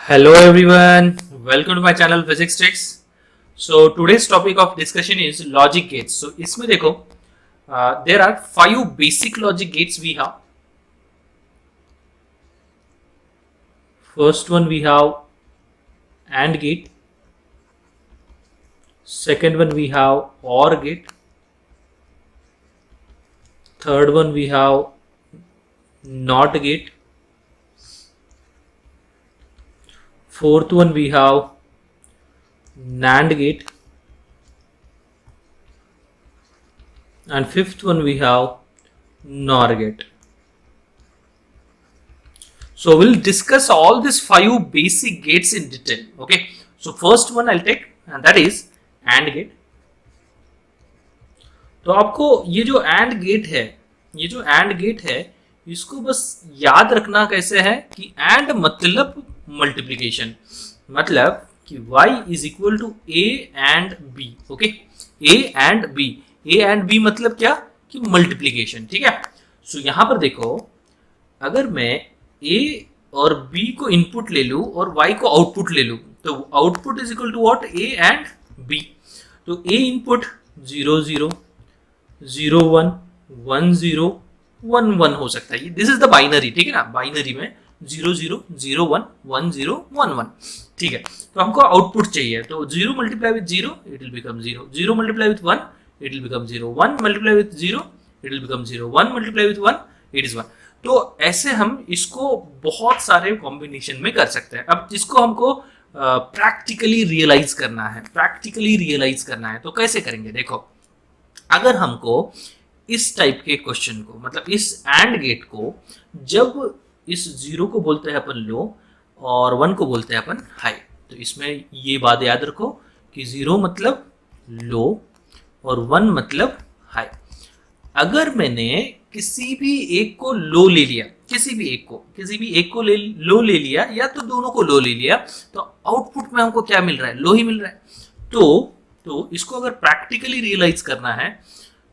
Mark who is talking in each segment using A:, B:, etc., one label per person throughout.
A: Hello everyone, welcome to my channel Physics Tricks. So today's topic of discussion is logic gates. So इसमें देखो there are 5 basic logic gates we have. First one we have AND gate. Second one we have OR gate. Third one we have NOT gate. Fourth one we have NAND gate, and fifth one we have NOR gate. So we'll discuss all these 5 basic gates in detail. Okay, so first one I'll take, and that is AND gate. तो आपको ये जो AND gate है इसको बस याद रखना कैसे है कि AND मतलब मल्टीप्लिकेशन, मतलब कि y is equal to a and b. Okay, a and b मतलब क्या कि मल्टीप्लिकेशन. ठीक है, सो यहां पर देखो, अगर मैं a और b को इनपुट ले लूं और y को आउटपुट ले लूं तो output is equal to what, a and b. तो a इनपुट 0 0 0 1 1 0 1 1 हो सकता है. This is the binary. ठीक है ना, बाइनरी में 0 0 0 1 1 0 1 1. ठीक है, तो हमको आउटपुट चाहिए. तो 0 multiply with 0 it will become 0, 0 multiply with 1 it will become 0, 1 multiply with 0 it will become 0, 1 multiply with 1 it is 1. तो ऐसे हम इसको बहुत सारे कॉम्बिनेशन में कर सकते हैं. अब इसको हमको प्रैक्टिकली रियलाइज करना है. तो कैसे करेंगे? देखो, अगर हमको इस टाइप के क्वेश्चन को, मतलब इस एंड गेट को, जब इस 0 को बोलते हैं अपन लो और 1 को बोलते हैं अपन हाई, तो इसमें ये बात याद रखो कि 0 मतलब लो और 1 मतलब हाई. अगर मैंने किसी भी एक को लो ले लिया, किसी भी एक को लो ले लिया या तो दोनों को लो ले लिया, तो आउटपुट में हमको क्या मिल रहा है? लो ही मिल रहा है. तो इसको अगर प्रैक्टिकली रियलाइज करना है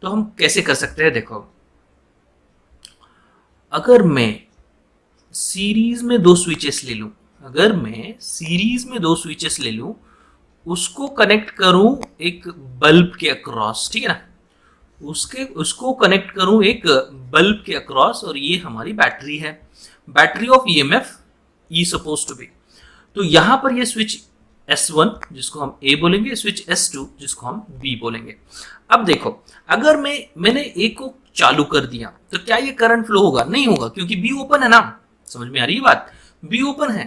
A: तो हम कैसे कर सकते हैं? देखो, अगर मैं सीरीज में 2 स्विचेस ले लूं, उसको कनेक्ट करूं एक बल्ब के अक्रॉस. ठीक है ना, उसको कनेक्ट करूं एक बल्ब के अक्रॉस, और ये हमारी बैटरी है. Battery of EMF E suppose to be. तो यहां पर ये स्विच S1 जिसको हम A बोलेंगे, स्विच S2 जिसको हम B बोलेंगे. अब देखो, अगर मैंने A को चालू कर दिया तो क्या ये करंट फ्लो होगा? नहीं होगा, क्योंकि B ओपन है ना. समझ में आ रही है बात? B ओपन है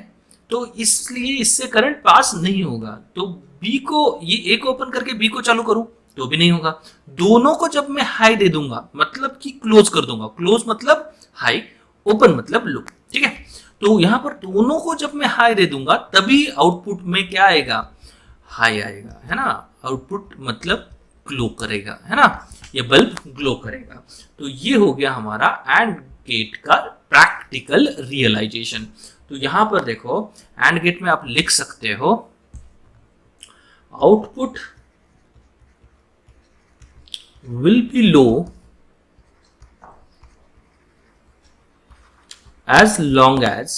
A: तो इसलिए इससे करंट पास नहीं होगा. तो B को, ये A को ओपन करके B को चालू करूं तो भी नहीं होगा. दोनों को जब मैं हाई दे दूंगा, मतलब कि क्लोज कर दूंगा. क्लोज मतलब हाई, ओपन मतलब लो. ठीक है, तो यहां पर दोनों को जब मैं हाई दे दूंगा तभी आउटपुट में क्या आएगा? हाई आएगा, है ना. आउटपुट मतलब ग्लो करेगा, है ना, ये बल्ब ग्लो करेगा. तो ये हो गया हमारा एंड गेट का प्रैक्टिकल रियलाइजेशन. तो यहां पर देखो, एंड गेट में आप लिख सकते हो output will be low as long as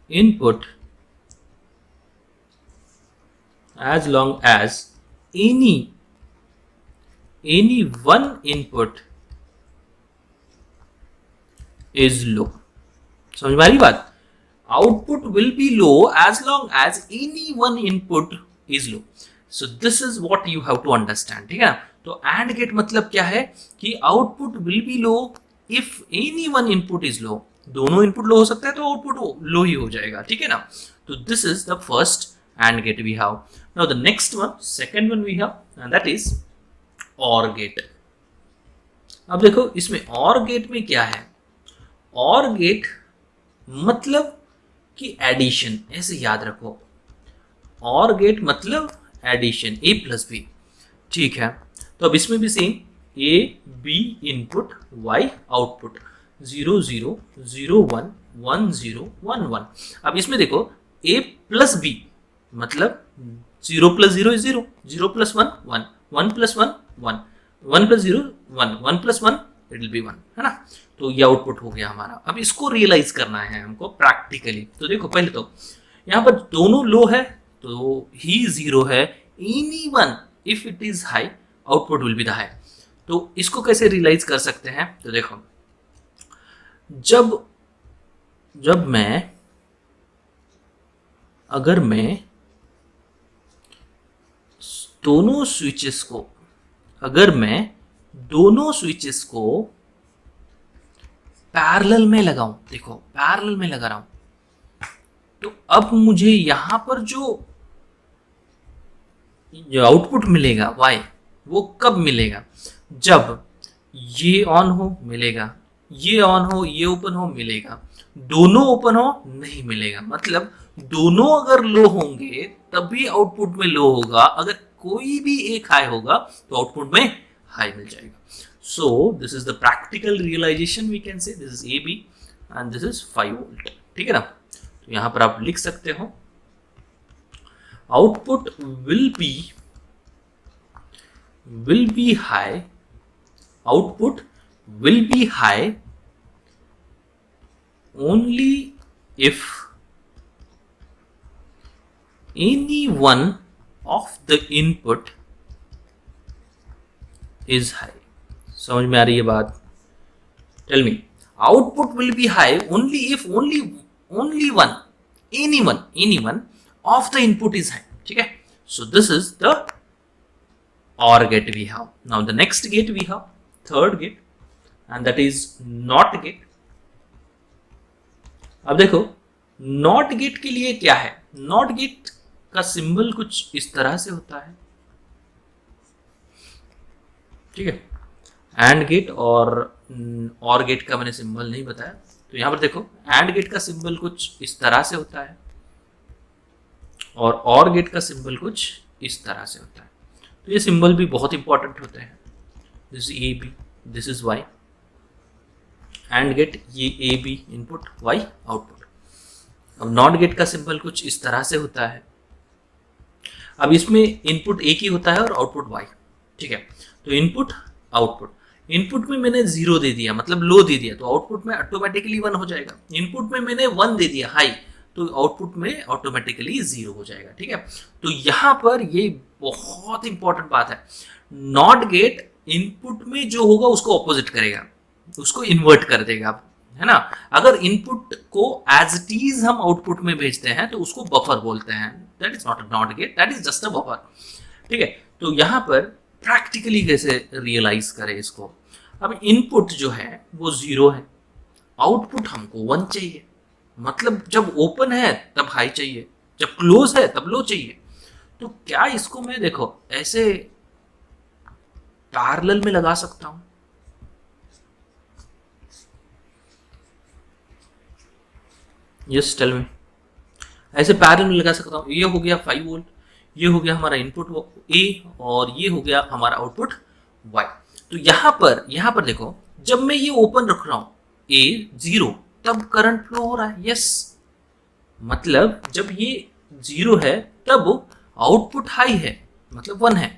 A: input, as long as any one input is low. समझ में आ रही बात? Output will be low as long as any one input is low. So this is what you have to understand. ठीक है ना. तो AND gate मतलब क्या है कि output will be low if any one input is low. दोनों input low हो सकता है तो आउटपुट लो ही हो जाएगा. ठीक है ना. तो this is the first AND gate we have. Now the next one, second one we have, and that is OR gate. अब देखो, इसमें OR गेट में क्या है? OR गेट मतलब कि एडिशन, ऐसे याद रखो. OR गेट मतलब एडिशन, A प्लस बी. ठीक है, तो अब इसमें भी same, A B input, Y output, 0 0 0 1 1 0 1 1. अब इसमें देखो, A प्लस B मतलब 0 plus 0 is 0, 0 plus 1 1, 1 plus 1 1, 1 plus 0 1, 1 plus 1 it will be 1, है ना. तो ये आउटपुट हो गया हमारा। अब इसको रियलाइज करना है हमको प्रैक्टिकली। तो देखो पहले तो यहाँ पर दोनों लो है तो ही 0 है, any one if it is high output will be the high. तो इसको कैसे रियलाइज कर सकते हैं? तो देखो जब मैं अगर मैं दोनों स्विचेस को पैरेलल में लगाऊं, देखो पैरेलल में लगा रहा हूं, तो अब मुझे यहां पर जो आउटपुट मिलेगा y, वो कब मिलेगा? जब ये ऑन हो मिलेगा, ये ऑन हो, ये ओपन हो मिलेगा, दोनों ओपन हो नहीं मिलेगा। मतलब दोनों अगर लो होंगे तभी आउटपुट में लो होगा, अगर कोई भी एक हाई होगा तो आउटपुट में हाई मिल जाएगा। So this is the practical realization we can say, this is A B and this is 5 volt. ठीक है ना? तो यहां पर आप लिख सकते हो output will be high, output will be high only if any one of the input is high। समझ में आ रही है बात? Tell me, output will be high only if only one, any one of the input is high। ठीक है? So this is the OR gate we have। Now the next gate we have third gate and that is NOT gate। अब देखो NOT gate के लिए क्या है? NOT gate का symbol कुछ इस तरह से होता है। ठीक है? AND गेट और OR गेट का मैंने सिंबल नहीं बताया, तो यहां पर देखो AND गेट का सिंबल कुछ इस तरह से होता है और OR गेट का सिंबल कुछ इस तरह से होता है। तो ये सिंबल भी बहुत इंपॉर्टेंट होते हैं। This is A B, this is Y. AND gate ये A B input, Y output. अब NOT गेट का सिंबल कुछ इस तरह से होता है। अब इसमें इनपुट एक ही होता है और आउटपुट वाई। ठीक है? तो इनपुट आउटपुट, इनपुट में मैंने 0 दे दिया मतलब लो दे दिया, तो आउटपुट में ऑटोमेटिकली 1 हो जाएगा। इनपुट में मैंने 1 दे दिया हाई, तो आउटपुट में ऑटोमेटिकली 0 हो जाएगा। ठीक है? तो यहां पर ये बहुत इंपॉर्टेंट बात है। NOT गेट इनपुट में जो होगा उसको ऑपोजिट करेगा, उसको इन्वर्ट कर देगा, है ना? अगर इनपुट को एज इट इज हम आउटपुट में भेजते हैं तो उसको बफर बोलते हैं। That is not a NOT gate, that is just a buffer. ठीक है? तो यहां पर प्रैक्टिकली कैसे रियलाइज करें इसको? अब इनपुट जो है वो 0 है, आउटपुट हमको 1 चाहिए। मतलब जब ओपन है तब हाई चाहिए, जब क्लोज है तब लो चाहिए। तो क्या इसको मैं देखो ऐसे पैरेलल में लगा सकता हूं? Yes tell me. ऐसे पैरेलल में लगा सकता हूं। ये हो गया 5 वोल्ट, ये हो गया हमारा इनपुट ए और ये हो गया हमारा आउटपुट वाई। तो यहां पर देखो जब मैं ये ओपन रख रहा हूं ए 0 तब करंट फ्लो हो रहा है। यस, मतलब जब ये 0 है तब आउटपुट हाई है, मतलब 1 है।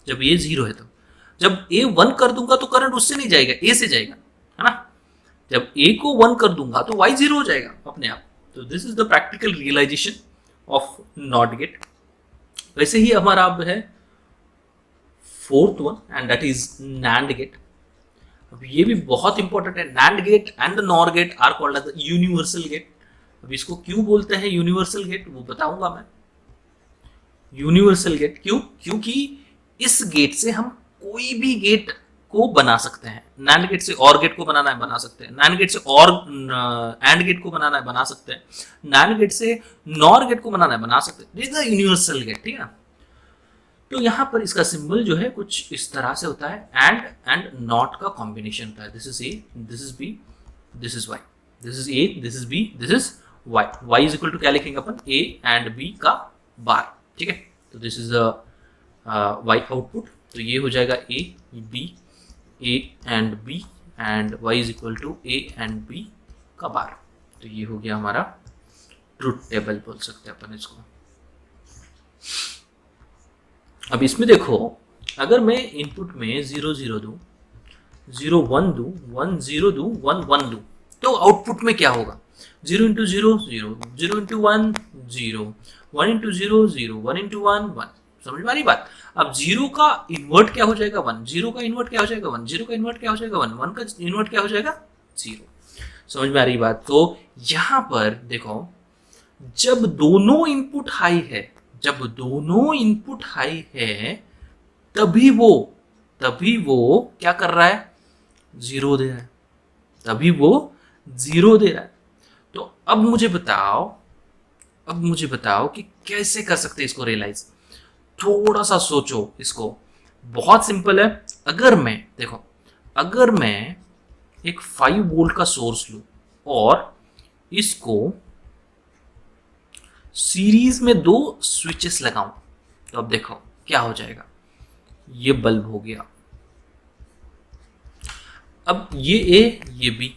A: जब ये 0 है तो जब ए 1 कर दूंगा तो करंट उससे नहीं जाएगा, ए से जाएगा, है ना? जब ए को 1 कर दूंगा तो वाई 0 हो जाएगा अपने आप। तो this is the practical realization of NOT gate. वैसे ही हमारा अब है fourth one and that is NAND gate. अब ये भी बहुत इंपॉर्टेंट है। NAND gate and NOR gate are called as universal gate. अब इसको क्यों बोलते हैं यूनिवर्सल गेट वो बताऊंगा मैं। यूनिवर्सल गेट क्यों? क्योंकि इस गेट से हम कोई भी गेट को बना सकते हैं। NAND गेट से OR गेट को बनाना है बना सकते हैं, NAND गेट से AND गेट को बनाना है बना सकते हैं, NAND गेट से NOR गेट को बनाना है बना सकते हैं। This is the universal gate. ठीक है ना? तो यहां पर इसका सिंबल जो है कुछ इस तरह से होता है। एंड नॉट का कॉम्बिनेशन होता है। This is A, this is B, this is Y, this is A, this is B, this is Y. Y is equal to क्या लिखेंगे अपन? ए एंड बी का बार। ठीक है? तो दिस इज वाई आउटपुट। तो ये हो जाएगा A B, A and B and Y is equal to A and B का बार। तो ये हो गया हमारा ट्रुथ टेबल बोल सकते हैं अपन इसको। अब इसमें देखो अगर मैं इनपुट में 0 0 दूं 0 1 दूं, 1 0 दूं, 1 1 दूं, तो आउटपुट में क्या होगा? 0 इंटू 0 0, 0 इंटू 1 0, 1 इंटू 0 0, 1 इंटू 1 1। समझ में आ रही बात? अब 0 का इन्वर्ट क्या हो जाएगा? 1। 0 का इन्वर्ट क्या हो जाएगा? 1। 0 का इन्वर्ट क्या हो जाएगा? 1। 1 का इन्वर्ट क्या हो जाएगा? 0। समझ में आ रही बात? तो यहां पर देखो, जब दोनों इनपुट हाई है, जब दोनों इनपुट हाई है, तभी वो क्या कर रहा है? 0 दे रहा है, तभी वो 0 दे रहा है। तो अब मुझे बताओ कि कैसे कर सकते हैं इसको रियलाइज। थोड़ा सा सोचो इसको, बहुत सिंपल है। अगर मैं एक 5 वोल्ट का सोर्स लूं और इसको सीरीज में 2 स्विचेस लगाऊं, तो अब देखो क्या हो जाएगा। ये बल्ब हो गया, अब ये ए ये बी।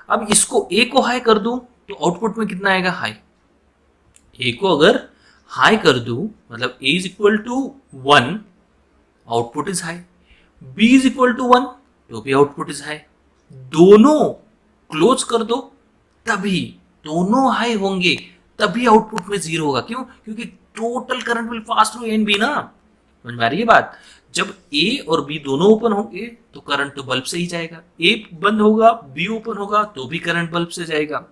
A: अब इसको ए को हाई कर दूं तो आउटपुट में कितना आएगा? हाई। ए को अगर हाई कर दूं मतलब A is equal to 1, output is high. B is equal to 1, तो भी आउटपुट इज हाई। दोनों क्लोज कर दो, तभी दोनों हाई होंगे, तभी आउटपुट में 0 होगा। क्यों? क्योंकि total current will pass through A and B ना। समझ में आ रही है बात? जब ए और बी दोनों ओपन होंगे तो करंट तो बल्ब से ही जाएगा। ए बंद होगा, बी ओपन होगा, तो भी करंट बल्ब से जाएगा।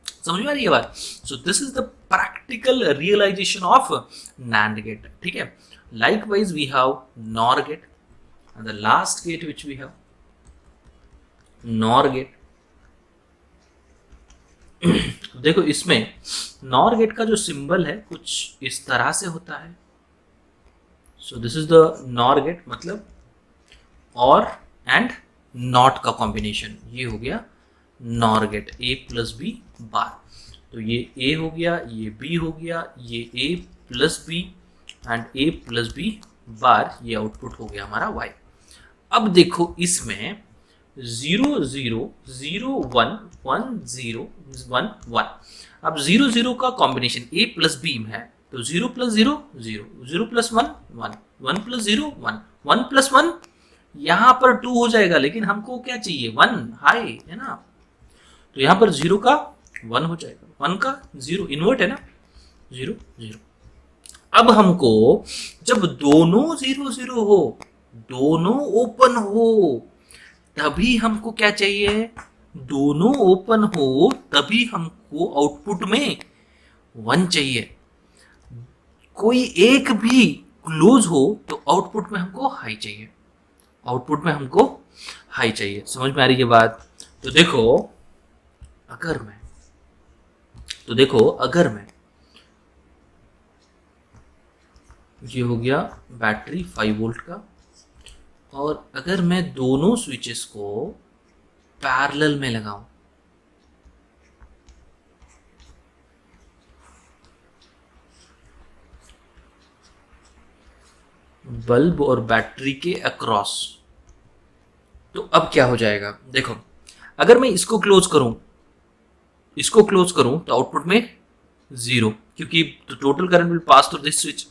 A: समझ में आ रही है बात? So this is the practical realization of NAND gate. ठीक है, likewise we have NOR gate and the last gate which we have NOR gate. देखो इसमें NOR गेट का जो सिंबल है कुछ इस तरह से होता है। So this is the NOR gate, मतलब और एंड नॉट का कॉम्बिनेशन, ये हो गया NOR गेट, ए प्लस बी बार। तो ये ए हो गया, ये बी हो गया, ये A plus B and A plus B bar, ये आउटपुट हो गया हमारा वाई। अब देखो इसमें 0 0 0 1 1 0 1 1। अब 0 0 का कॉम्बिनेशन ए प्लस बी में है, तो 0 प्लस 0 0, 0 प्लस 1 1, 1 प्लस 0 1, 1 प्लस 1 यहां पर 2 हो जाएगा, लेकिन हमको क्या चाहिए? 1 हाई है ना, तो यहां पर 0 का 1 हो जाएगा, 1 का 0 इन्वर्ट है ना, 0 0। अब हमको जब दोनों 0 0 हो, दोनों ओपन हो, तभी हमको क्या चाहिए? दोनों ओपन हो तभी हमको आउटपुट में 1 चाहिए। कोई एक भी क्लोज हो तो आउटपुट में हमको हाई चाहिए, आउटपुट में हमको हाई चाहिए। समझ में आ रही है बात? तो देखो अगर मैं ये हो गया बैटरी 5 वोल्ट का, और अगर मैं दोनों स्विचेस को पैरेलल में लगाऊं, बल्ब और बैटरी के अक्रॉस, तो अब क्या हो जाएगा? देखो अगर मैं इसको क्लोज करूं तो आउटपुट में 0, क्योंकि total current will pass through this switch.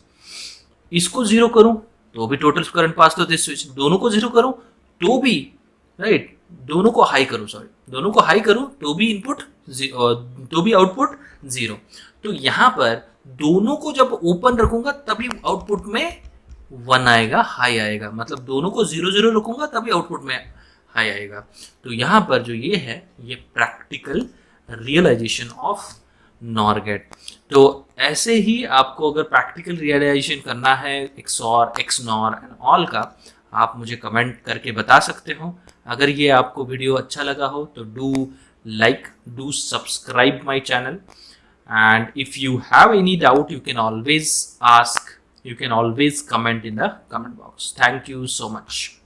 A: इसको 0 करूं तो भी total current pass through this switch. दोनों को 0 करूं तो भी, राइट, दोनों को हाई करूं तो भी इनपुट, तो भी आउटपुट 0। तो यहां पर दोनों को जब ओपन रखूंगा तभी आउटपुट में 1 आएगा, हाई आएगा। मतलब दोनों को 0 0 रखूंगा तभी आउटपुट में हाई आएगा। तो यहाँ पर जो ये है, ये practical realization of NOR gate. तो ऐसे ही आपको अगर प्रैक्टिकल रियलाइजेशन करना है XOR, XNOR एंड ऑल का, आप मुझे कमेंट करके बता सकते हो। अगर ये आपको वीडियो अच्छा लगा हो तो do subscribe my channel, and if you have any doubt you can always comment in the comment box. Thank you so much.